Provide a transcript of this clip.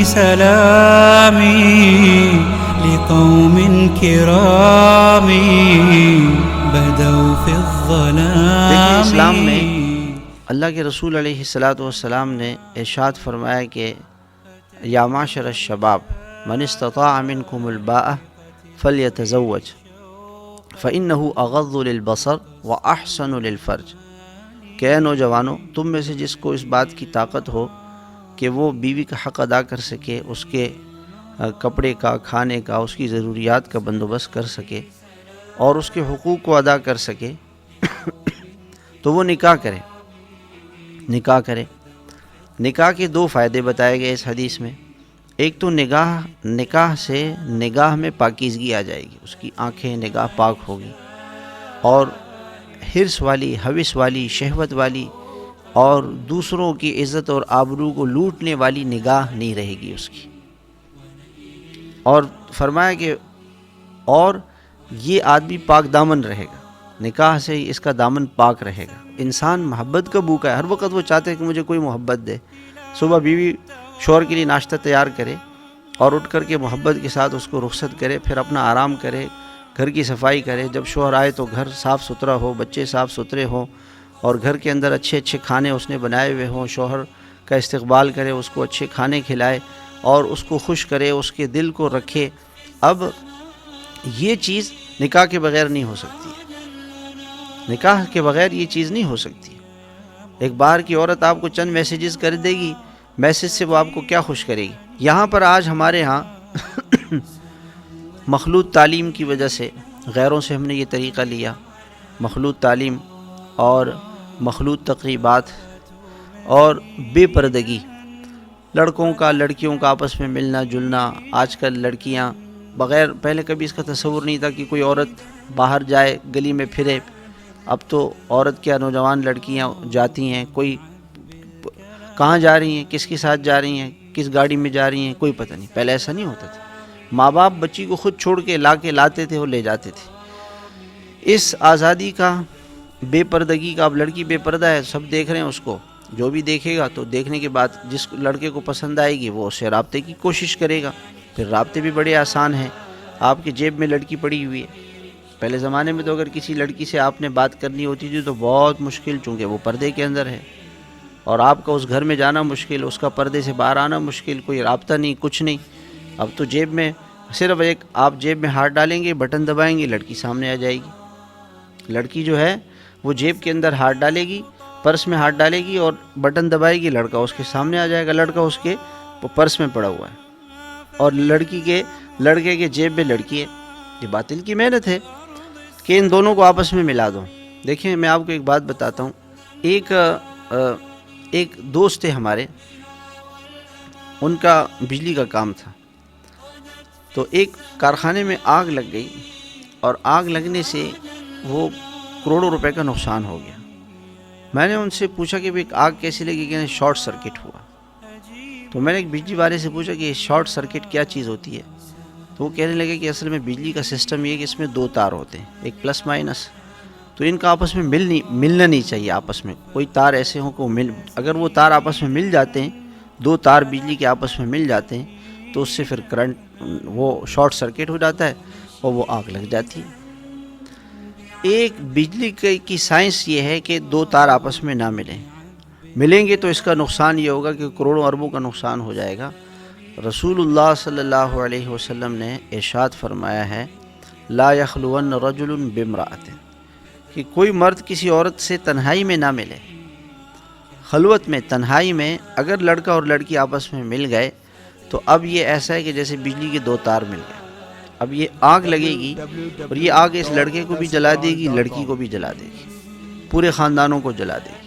سلامي لقوم كرام بدوا في الظلام. دیکھیں اسلام میں اللہ کے رسول علیہ الصلاۃ والسلام نے ارشاد فرمایا کہ یا معشر الشباب من استطاع منکم الباء فلیتزوج فإنه اغض للبصر واحسن للفرج. کہ اے نوجوانوں، تم میں سے جس کو اس بات کی طاقت ہو کہ وہ بیوی کا حق ادا کر سکے، اس کے کپڑے کا، کھانے کا، اس کی ضروریات کا بندوبست کر سکے اور اس کے حقوق کو ادا کر سکے تو وہ نکاح کرے. نکاح کے دو فائدے بتائے گئے اس حدیث میں. ایک تو نکاح سے نگاہ میں پاکیزگی آ جائے گی، اس کی آنکھیں نگاہ پاک ہوگی، اور حرص والی، ہوس والی، شہوت والی اور دوسروں کی عزت اور آبرو کو لوٹنے والی نگاہ نہیں رہے گی اس کی. اور فرمایا کہ اور یہ آدمی پاک دامن رہے گا، نکاح سے اس کا دامن پاک رہے گا. انسان محبت کا بھوکا ہے، ہر وقت وہ چاہتے ہیں کہ مجھے کوئی محبت دے. صبح بیوی شوہر کے لیے ناشتہ تیار کرے اور اٹھ کر کے محبت کے ساتھ اس کو رخصت کرے، پھر اپنا آرام کرے، گھر کی صفائی کرے. جب شوہر آئے تو گھر صاف ستھرا ہو، بچے صاف ستھرے ہوں، اور گھر کے اندر اچھے اچھے کھانے اس نے بنائے ہوئے ہوں. شوہر کا استقبال کرے، اس کو اچھے کھانے کھلائے اور اس کو خوش کرے، اس کے دل کو رکھے. اب یہ چیز نکاح کے بغیر نہیں ہو سکتی ہے، نکاح کے بغیر یہ چیز نہیں ہو سکتی. ایک باہر کی عورت آپ کو چند میسیجز کر دے گی، میسیج سے وہ آپ کو کیا خوش کرے گی. یہاں پر آج ہمارے ہاں مخلوط تعلیم کی وجہ سے غیروں سے ہم نے یہ طریقہ لیا، مخلوط تعلیم اور مخلوط تقریبات اور بے پردگی، لڑکوں کا لڑکیوں کا آپس میں ملنا جلنا. آج کل لڑکیاں بغیر، پہلے کبھی اس کا تصور نہیں تھا کہ کوئی عورت باہر جائے گلی میں پھرے. اب تو عورت کیا، نوجوان لڑکیاں جاتی ہیں، کوئی کہاں جا رہی ہیں، کس کے ساتھ جا رہی ہیں، کس گاڑی میں جا رہی ہیں، کوئی پتہ نہیں. پہلے ایسا نہیں ہوتا تھا، ماں باپ بچی کو خود چھوڑ کے لاتے تھے اور لے جاتے تھے. اس آزادی کا، بے پردگی کا، اب لڑکی بے پردہ ہے، سب دیکھ رہے ہیں اس کو. جو بھی دیکھے گا تو دیکھنے کے بعد جس لڑکے کو پسند آئے گی وہ اس سے رابطے کی کوشش کرے گا. پھر رابطے بھی بڑے آسان ہیں، آپ کی جیب میں لڑکی پڑی ہوئی ہے. پہلے زمانے میں تو اگر کسی لڑکی سے آپ نے بات کرنی ہوتی تھی تو بہت مشکل، چونکہ وہ پردے کے اندر ہے اور آپ کا اس گھر میں جانا مشکل، اس کا پردے سے باہر آنا مشکل، کوئی رابطہ نہیں، کچھ نہیں. اب تو جیب میں صرف ایک آپ جیب میں ہاتھ ڈالیں گے، بٹن دبائیں گے، لڑکی سامنے آ جائے گی. لڑکی جو ہے وہ جیب کے اندر ہاتھ ڈالے گی، پرس میں ہاتھ ڈالے گی اور بٹن دبائے گی، لڑکا اس کے سامنے آ جائے گا. لڑکا اس کے پرس میں پڑا ہوا ہے اور لڑکے کے جیب میں لڑکی ہے. یہ باطل کی محنت ہے کہ ان دونوں کو آپس میں ملا دو. دیکھیں میں آپ کو ایک بات بتاتا ہوں. ایک دوست تھے ہمارے، ان کا بجلی کا کام تھا، تو ایک کارخانے میں آگ لگ گئی اور آگ لگنے سے وہ کروڑوں روپے کا نقصان ہو گیا. میں نے ان سے پوچھا کہ آگ کیسے لگی، کہ شارٹ سرکٹ ہوا. تو میں نے ایک بجلی والے سے پوچھا کہ شارٹ سرکٹ کیا چیز ہوتی ہے. تو وہ کہنے لگے کہ اصل میں بجلی کا سسٹم یہ ہے کہ اس میں دو تار ہوتے ہیں، ایک پلس مائنس، تو ان کا آپس میں ملنا نہیں چاہیے. آپس میں کوئی تار ایسے ہوں کہ اگر وہ تار آپس میں مل جاتے ہیں، دو تار بجلی کے آپس میں مل جاتے ہیں تو اس سے پھر کرنٹ، وہ شارٹ سرکٹ ہو جاتا ہے اور وہ آگ لگ جاتی ہے. ایک بجلی کی سائنس یہ ہے کہ دو تار آپس میں نہ ملیں گے تو اس کا نقصان یہ ہوگا کہ کروڑوں اربوں کا نقصان ہو جائے گا. رسول اللہ صلی اللہ علیہ وسلم نے ارشاد فرمایا ہے لا یخلون رجل بامرأۃ، کہ کوئی مرد کسی عورت سے تنہائی میں نہ ملے. خلوت میں، تنہائی میں اگر لڑکا اور لڑکی آپس میں مل گئے تو اب یہ ایسا ہے کہ جیسے بجلی کے دو تار مل گئے. اب یہ آگ لگے گی اور یہ آگ اس لڑکے کو بھی جلا دے گی، لڑکی کو بھی جلا دے گی، پورے خاندانوں کو جلا دے گی.